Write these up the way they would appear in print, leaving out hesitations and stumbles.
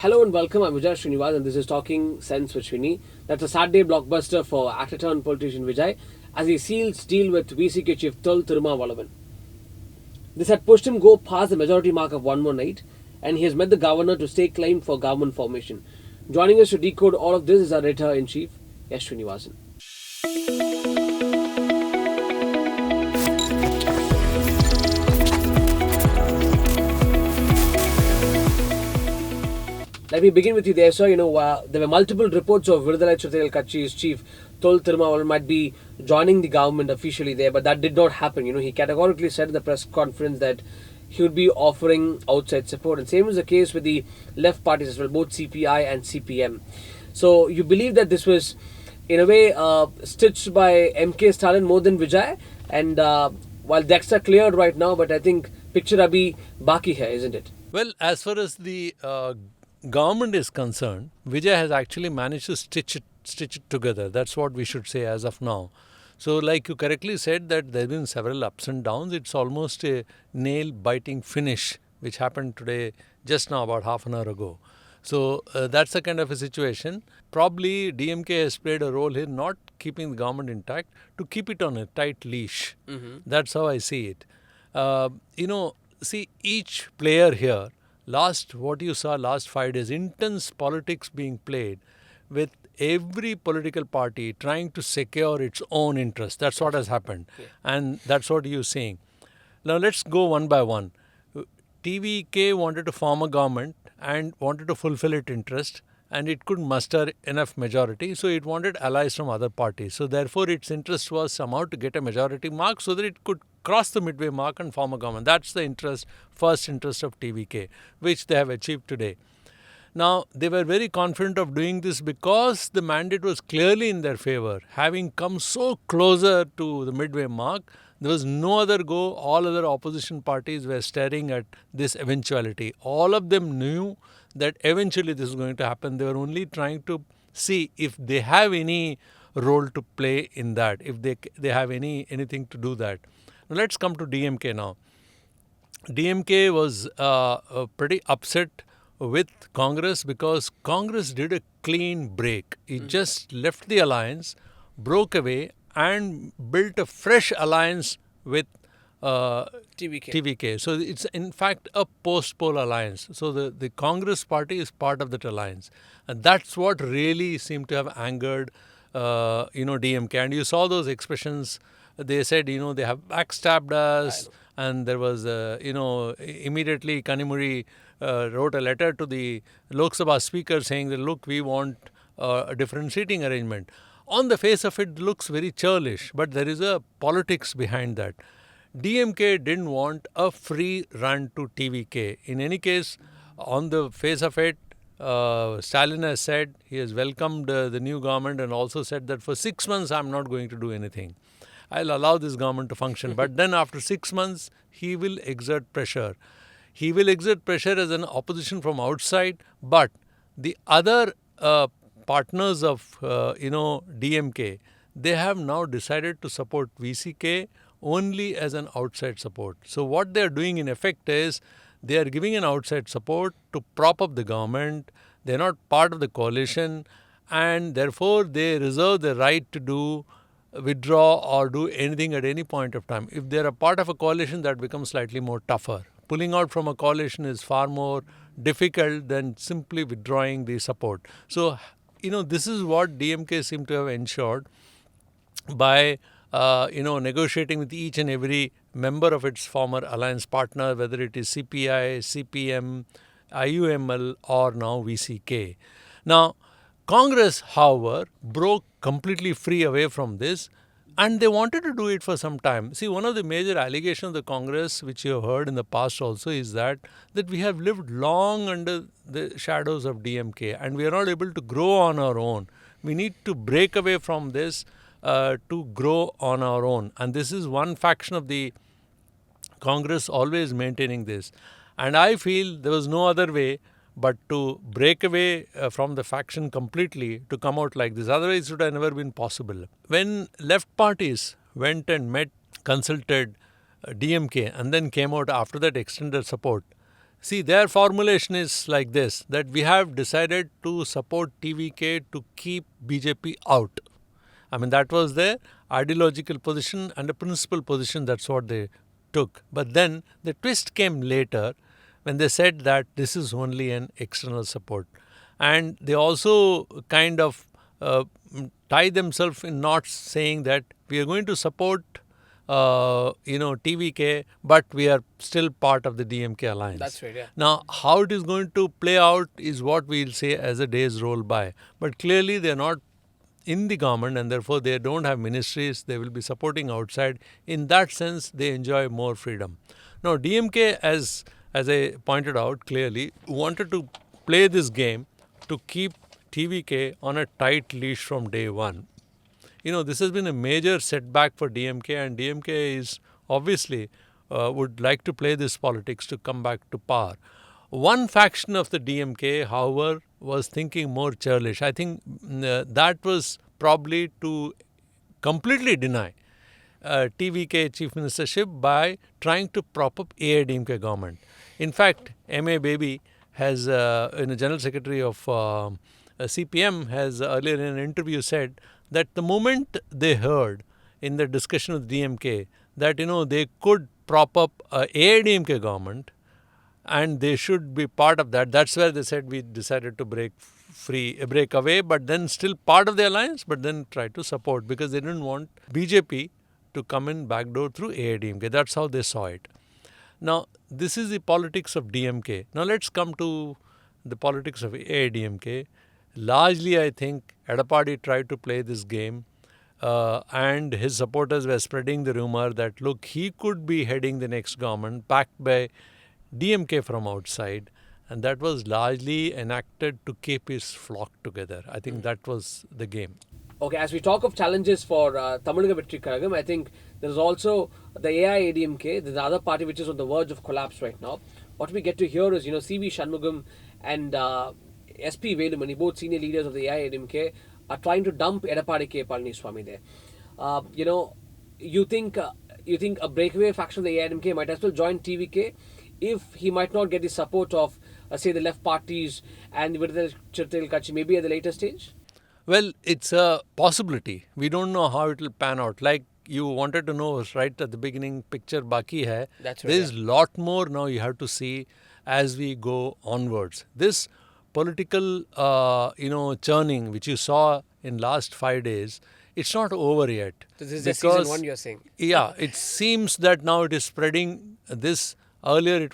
Hello and welcome. I'm Vijay Srinivasan and this is Talking Sense with Srini. That's a Saturday blockbuster for actor-turned politician Vijay as he seals deal with VCK chief Tirumavalavan. This had pushed him go past the majority mark of 118 and he has met the governor to stake claim for government formation. Joining us to decode all of this is our editor-in-chief, S. Srinivasan. Let me begin with you there, sir. There were multiple reports of Virudalai Chiruthaigal Katchi's chief, Tirumavalavan, might be joining the government officially there, but that did not happen. He categorically said in the press conference that he would be offering outside support. And same is the case with the left parties as well, both CPI and CPM. So you believe that this was, in a way, stitched by MK Stalin more than Vijay? And while decks are cleared right now, but I think picture abhi baki hai, isn't it? Well, as far as the government is concerned, Vijay has actually managed to stitch it together. That's what we should say as of now. So, like you correctly said, that there have been several ups and downs. It's almost a nail-biting finish, which happened today, just now, about half an hour ago. So, that's the kind of a situation. Probably DMK has played a role here, not keeping the government intact, to keep it on a tight leash. That's how I see it. See, each player here, what you saw last 5 days, intense politics being played with every political party trying to secure its own interest. That's what has happened. Yeah. And that's what you're seeing. Now let's go one by one. TVK wanted to form a government and wanted to fulfill its interest, and it couldn't muster enough majority, so it wanted allies from other parties. So therefore its interest was somehow to get a majority mark so that it could cross the midway mark and form a government. That's the first interest of TVK, which they have achieved today. Now, they were very confident of doing this because the mandate was clearly in their favor. Having come so closer to the midway mark, there was no other go. All other opposition parties were staring at this eventuality. All of them knew that eventually this is going to happen. They were only trying to see if they have any role to play in that, if they have anything to do that. Now let's come to DMK now. DMK was pretty upset with Congress because Congress did a clean break. It just left the alliance, broke away, and built a fresh alliance with TVK. So it's in fact a post-poll alliance. So the Congress party is part of that alliance. And that's what really seemed to have angered DMK. And you saw those expressions. They said, they have backstabbed us. And there was, immediately Kanimuri wrote a letter to the Lok Sabha speaker saying that, look, we want a different seating arrangement. On the face of it looks very churlish, but there is a politics behind that. DMK didn't want a free run to TVK. In any case, on the face of it, Stalin has said he has welcomed the new government and also said that for 6 months I'm not going to do anything. I'll allow this government to function. But then after 6 months, he will exert pressure. He will exert pressure as an opposition from outside. But the other partners of, DMK, they have now decided to support VCK only as an outside support. So what they are doing in effect is they are giving an outside support to prop up the government. They are not part of the coalition. And therefore, they reserve the right to withdraw or do anything at any point of time. If they're a part of a coalition, that becomes slightly more tougher. Pulling out from a coalition is far more difficult than simply withdrawing the support. So, this is what DMK seemed to have ensured by, negotiating with each and every member of its former alliance partner, whether it is CPI, CPM, IUML or now VCK. Now, Congress, however, broke completely free away from this, and they wanted to do it for some time. See, one of the major allegations of the Congress, which you have heard in the past also, is that we have lived long under the shadows of DMK and we are not able to grow on our own. We need to break away from this to grow on our own. And this is one faction of the Congress always maintaining this. And I feel there was no other way but to break away from the faction completely to come out like this. Otherwise, it would have never been possible. When left parties went and met, consulted DMK and then came out after that extended support, See, their formulation is like this, that we have decided to support TVK to keep BJP out. I mean, that was their ideological position and a principal position. That's what they took. But then the twist came later when they said that this is only an external support. And they also kind of tie themselves in knots, saying that we are going to support TVK, but we are still part of the DMK alliance. That's right, yeah. Now, how it is going to play out is what we'll say as the days roll by. But clearly, they are not in the government, and therefore they don't have ministries. They will be supporting outside. In that sense, they enjoy more freedom. Now, DMK, as I pointed out clearly, wanted to play this game to keep TVK on a tight leash from day one. This has been a major setback for DMK, and DMK is obviously would like to play this politics to come back to power. One faction of the DMK, however, was thinking more churlish. I think that was probably to completely deny TVK chief ministership by trying to prop up AIADMK government. In fact, M.A. Baby has, General Secretary of CPM, has earlier in an interview said that the moment they heard in the discussion with DMK that they could prop up a AIADMK government and they should be part of that, that's where they said we decided to break away, but then still part of the alliance, but then try to support, because they didn't want BJP to come in backdoor through AIADMK. That's how they saw it. Now, this is the politics of DMK. Now, let's come to the politics of AIADMK. Largely, I think Edappadi tried to play this game, and his supporters were spreading the rumor that, look, he could be heading the next government backed by DMK from outside, and that was largely enacted to keep his flock together. I think that was the game. Okay, as we talk of challenges for Tamilnaga Vetri Karagam, I think there is also the AIADMK, the other party which is on the verge of collapse right now. What we get to hear is, C.V. Shanmugam and S.P. Velumani, both senior leaders of the AIADMK, are trying to dump Edappadi K Palaniswami there. You think a breakaway faction of the AIADMK might as well join TVK if he might not get the support of, say, the left parties and the Vidudhai Chiruthagal Katchi, maybe at the later stage? Well, it's a possibility. We don't know how it will pan out. Like you wanted to know right at the beginning, picture baki hai. That's right. There's a lot more now you have to see as we go onwards. This political, churning which you saw in last 5 days, it's not over yet. So this is just season 1, you're saying? Yeah, it seems that now it is spreading. This earlier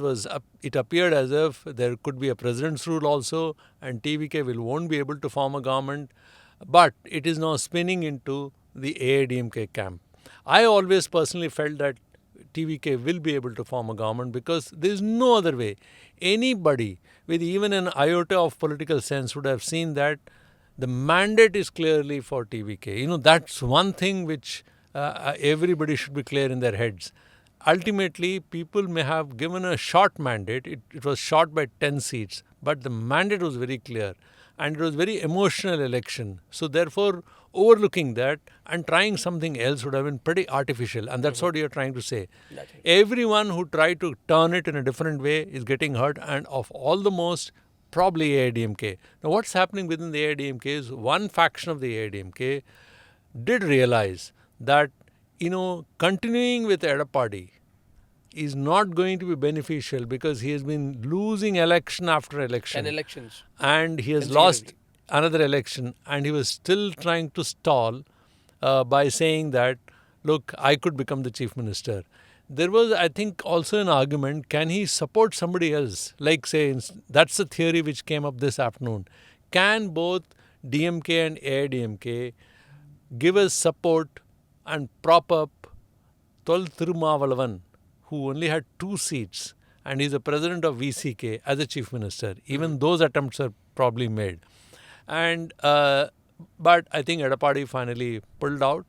it appeared as if there could be a president's rule also, and TVK won't be able to form a government. But it is now spinning into the AIADMK camp. I always personally felt that TVK will be able to form a government because there is no other way. Anybody with even an iota of political sense would have seen that the mandate is clearly for TVK. That's one thing which everybody should be clear in their heads. Ultimately, people may have given a short mandate. It was short by 10 seats, but the mandate was very clear. And it was very emotional election. So therefore, overlooking that and trying something else would have been pretty artificial. And that's what you're trying to say. Everyone who tried to turn it in a different way is getting hurt, and of all the most, probably AIADMK. Now, what's happening within the AIADMK is one faction of the AIADMK did realize that, continuing with Edappadi is not going to be beneficial because he has been losing election after election. 10 elections. And he has lost another election, and he was still trying to stall by saying that, look, I could become the chief minister. There was, I think, also an argument, can he support somebody else? Like, say, that's the theory which came up this afternoon. Can both DMK and AIADMK give us support and prop up Tol Thirumavalavan, who only had 2 seats, and he's the president of VCK as a chief minister. Even those attempts are probably made. And but I think Edappadi finally pulled out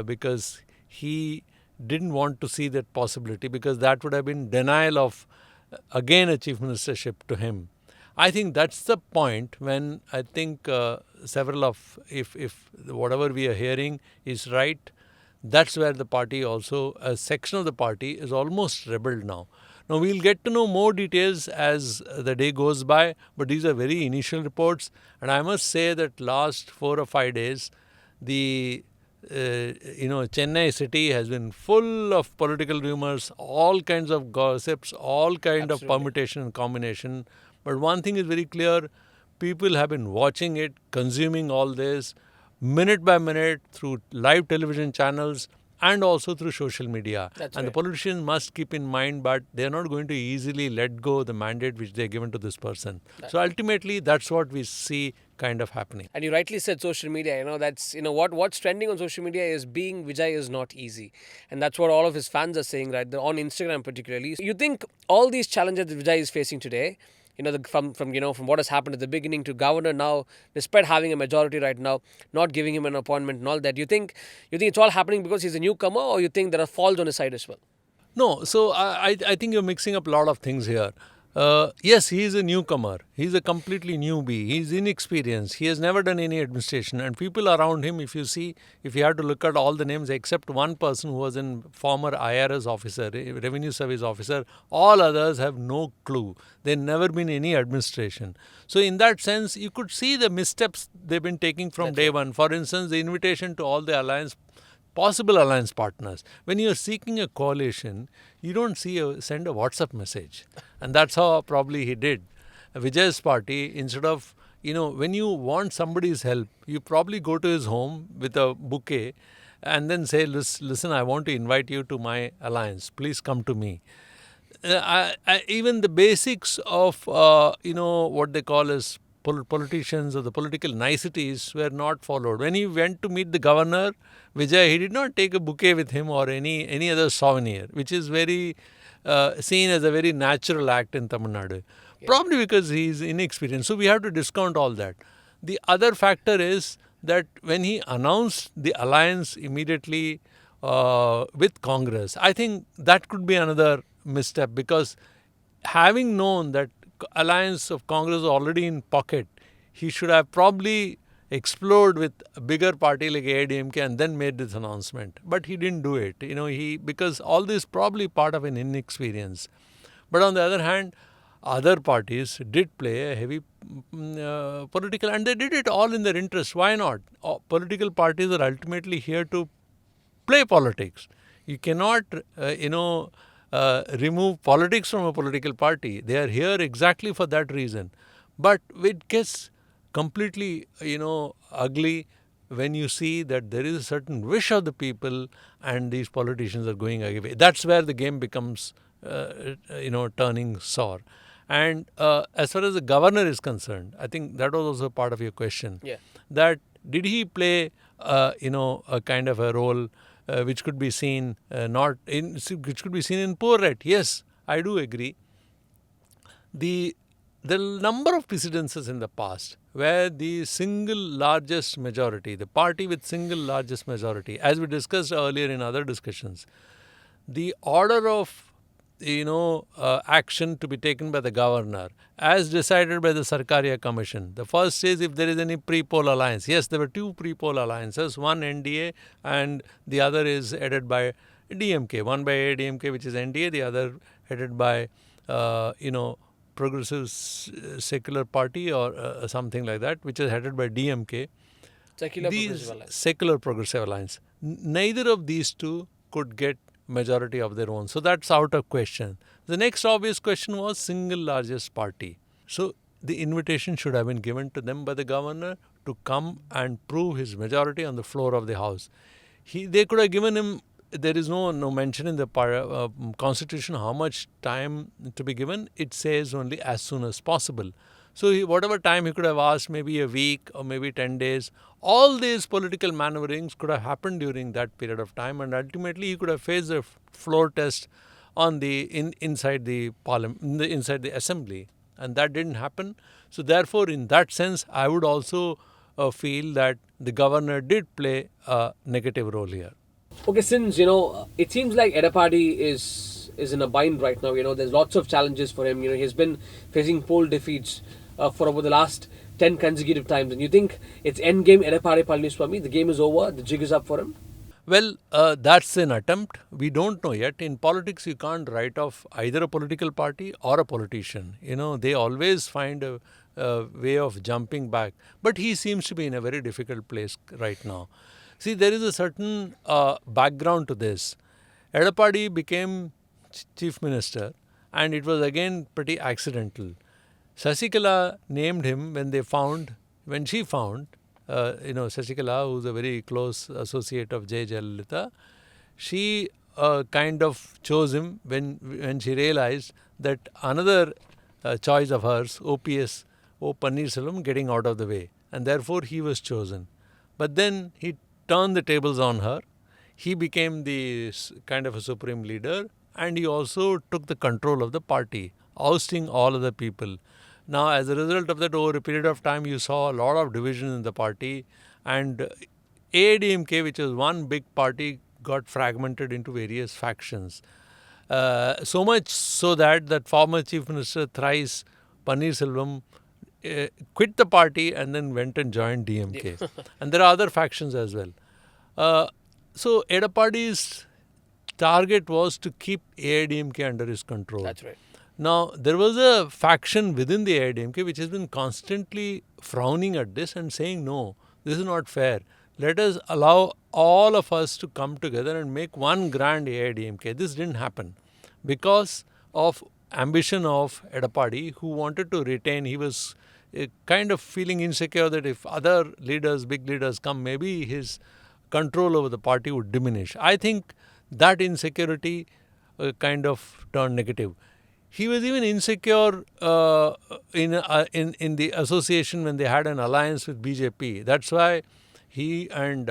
because he didn't want to see that possibility, because that would have been denial of, again, a chief ministership to him. I think that's the point when I think several of, if whatever we are hearing is right, that's where the party also, a section of the party is almost rebelled now. Now, we'll get to know more details as the day goes by, but these are very initial reports. And I must say that last 4 or 5 days, the Chennai city has been full of political rumors, all kinds of gossips, all kind of Absolutely. permutation and combination. But one thing is very clear: people have been watching it, consuming all this minute by minute through live television channels and also through social media. That's and right. the politicians must keep in mind, but they are not going to easily let go the mandate which they are given to this person. So ultimately, that's what we see kind of happening. And you rightly said social media. That's what's trending on social media is being Vijay is not easy, and that's what all of his fans are saying, right? On Instagram particularly. You think all these challenges that Vijay is facing today, from what has happened at the beginning to governor now, despite having a majority right now, not giving him an appointment and all that, you think it's all happening because he's a newcomer, or you think there are faults on his side as well? No, so I think you're mixing up a lot of things here. Yes, he is a newcomer. He's a completely newbie. He's inexperienced. He has never done any administration. And people around him, if you have to look at all the names except one person who was a former IRS officer, Revenue Service officer, all others have no clue. They've never been in any administration. So in that sense, you could see the missteps they've been taking from day one. For instance, the invitation to all the possible alliance partners. When you are seeking a coalition, you don't send a WhatsApp message. And that's how probably he did. Vijay's party, instead of, when you want somebody's help, you probably go to his home with a bouquet and then say, listen, I want to invite you to my alliance. Please come to me. Even the basics of, what they call as politicians or the political niceties were not followed. When he went to meet the governor, Vijay, he did not take a bouquet with him or any other souvenir, which is very seen as a very natural act in Tamil Nadu. Yeah. Probably because he is inexperienced. So we have to discount all that. The other factor is that when he announced the alliance immediately with Congress, I think that could be another misstep, because having known that alliance of Congress was already in pocket, he should have probably explored with a bigger party like AIADMK and then made this announcement. But he didn't do it, because all this is probably part of an inexperience. But on the other hand, other parties did play a heavy political, and they did it all in their interest. Why not? Political parties are ultimately here to play politics. You cannot, remove politics from a political party. They are here exactly for that reason. But it gets completely, ugly when you see that there is a certain wish of the people and these politicians are going away. That's where the game becomes, turning sour. And as far as the governor is concerned, I think that was also part of your question. Yeah. That did he play, a kind of a role which could be seen which could be seen in poor light? Yes, I do agree. The number of precedences in the past where the single largest majority, the party with single largest majority, as we discussed earlier in other discussions, the order of action to be taken by the governor as decided by the Sarkaria Commission. The first is if there is any pre-poll alliance. Yes, there were two pre-poll alliances, one NDA and the other is headed by DMK. One by AIADMK, which is NDA, the other headed by, Progressive Secular Party or something like that, which is headed by DMK. Secular Progressive Alliance. Neither of these two could get majority of their own. So that's out of question. The next obvious question was single largest party. So the invitation should have been given to them by the governor to come and prove his majority on the floor of the house. They could have given him, there is no mention in the constitution how much time to be given. It says only as soon as possible. So whatever time he could have asked, maybe a week or maybe 10 days, all these political maneuverings could have happened during that period of time, and ultimately he could have faced the floor test on inside the parliament, inside the assembly, and that didn't happen. So therefore, in that sense, I would also feel that the governor did play a negative role here. Okay, since it seems like Edappadi is in a bind right now. There's lots of challenges for him. He's been facing poll defeats for over the last 10 consecutive times. And you think it's end game Edappadi Palaniswami? The game is over. The jig is up for him. Well, that's an attempt. We don't know yet. In politics, you can't write off either a political party or a politician. They always find a way of jumping back. But he seems to be in a very difficult place right now. See, there is a certain background to this. Edappadi became chief minister, and it was again pretty accidental. Sasikala named him when she found, Sasikala, who's a very close associate of Jay Jayalalitha, she kind of chose him when she realized that another choice of hers, OPS, O Pannirselvam, getting out of the way, and therefore he was chosen. But then he turned the tables on her. He became the kind of a supreme leader, and he also took the control of the party, ousting all other people. Now, as a result of that, over a period of time, you saw a lot of division in the party, and AIADMK, which was one big party, got fragmented into various factions. So much so that former Chief Minister thrice, Pannirselvam, quit the party and then went and joined DMK. And there are other factions as well. So Edappadi's target was to keep AIADMK under his control. That's right. Now, there was a faction within the AIADMK which has been constantly frowning at this and saying, no, this is not fair. Let us allow all of us to come together and make one grand AIADMK. This didn't happen because of ambition of Edappadi, who wanted to retain. He was kind of feeling insecure that if other leaders, big leaders come, maybe his control over the party would diminish. I think that insecurity kind of turned negative. He was even insecure in the association when they had an alliance with BJP. That's why he and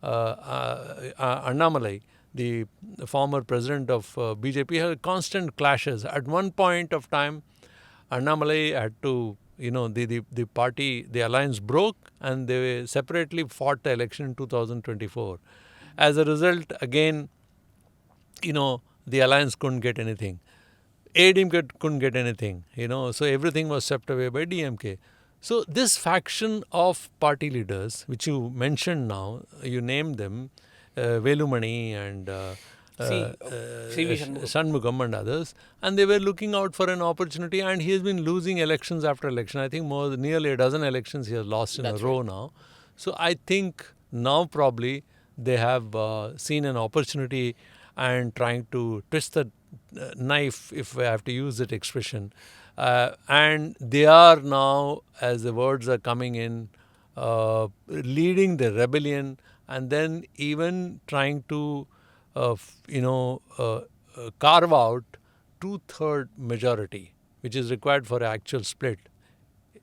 Annamalai, the former president of BJP, had constant clashes. At one point of time, Annamalai had to, the party, the alliance broke, and they separately fought the election in 2024. As a result, again, the alliance couldn't get anything. AIADMK couldn't get anything, so everything was swept away by DMK. So this faction of party leaders, which you mentioned now, you named them, Velumani and Shanmugam and others, and they were looking out for an opportunity, and he has been losing elections after election. I think nearly a dozen elections he has lost in a row now. So I think now probably they have seen an opportunity and trying to twist the knife, if I have to use that expression. And they are now, as the words are coming in, leading the rebellion, and then even trying to, carve out 2/3 majority, which is required for an actual split.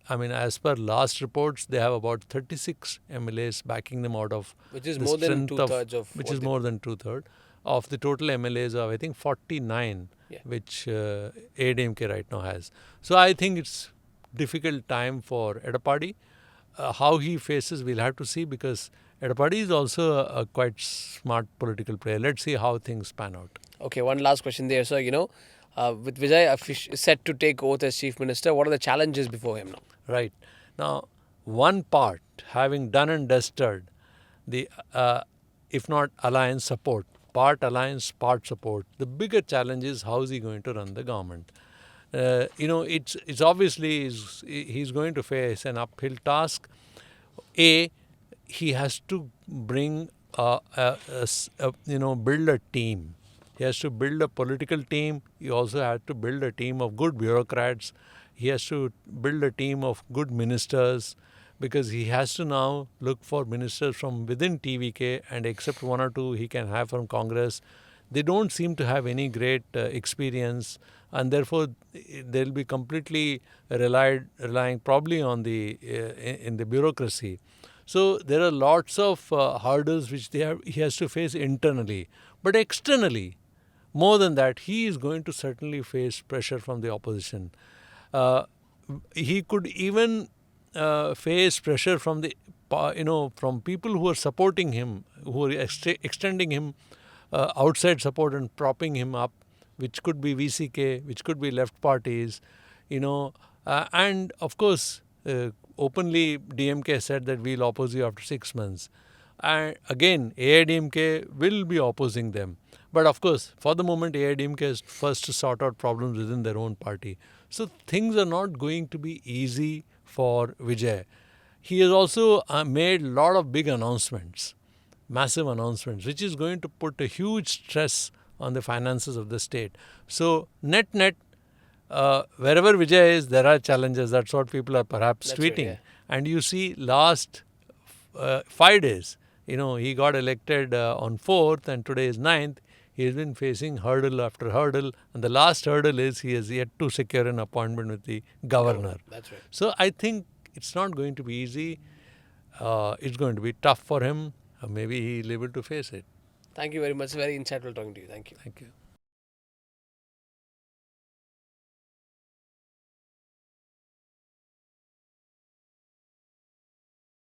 I mean, as per last reports, they have about 36 MLAs backing them out of Which is the more than strength two-thirds of which what is more than 2/3 of the total MLAs of, I think, 49, which AIADMK right now has. So I think it's difficult time for Edappadi. How he faces, we'll have to see, because Edappadi is also a quite smart political player. Let's see how things pan out. Okay, one last question there. So, with Vijay set to take oath as Chief Minister, what are the challenges before him now? Right. Now, one part, having done and dusted the, if not alliance support, part alliance, part support, the bigger challenge is how is he going to run the government? It's obviously he's going to face an uphill task. He has to bring build a team. He has to build a political team. He also has to build a team of good bureaucrats. He has to build a team of good ministers, because he has to now look for ministers from within TVK, and except one or two he can have from Congress. They don't seem to have any great experience, and therefore they'll be completely relying probably on in the bureaucracy. So there are lots of hurdles which he has to face internally. But externally, more than that, he is going to certainly face pressure from the opposition. He could even face pressure from from people who are supporting him, who are extending him outside support and propping him up, which could be VCK, which could be left parties, and of course, openly DMK said that we'll oppose you after 6 months. And again, AIADMK will be opposing them. But of course, for the moment, AIADMK is first to sort out problems within their own party. So things are not going to be easy for Vijay. He has also made a lot of big announcements, massive announcements, which is going to put a huge stress on the finances of the state. So net, wherever Vijay is, there are challenges. That's what people are perhaps That's right, tweeting. yeah. And you see, last 5 days, he got elected on 4th and today is 9th. He has been facing hurdle after hurdle. And the last hurdle is he has yet to secure an appointment with the governor. That's right. So I think it's not going to be easy. It's going to be tough for him. Maybe he'll be able to face it. Thank you very much. Very insightful talking to you. Thank you. Thank you.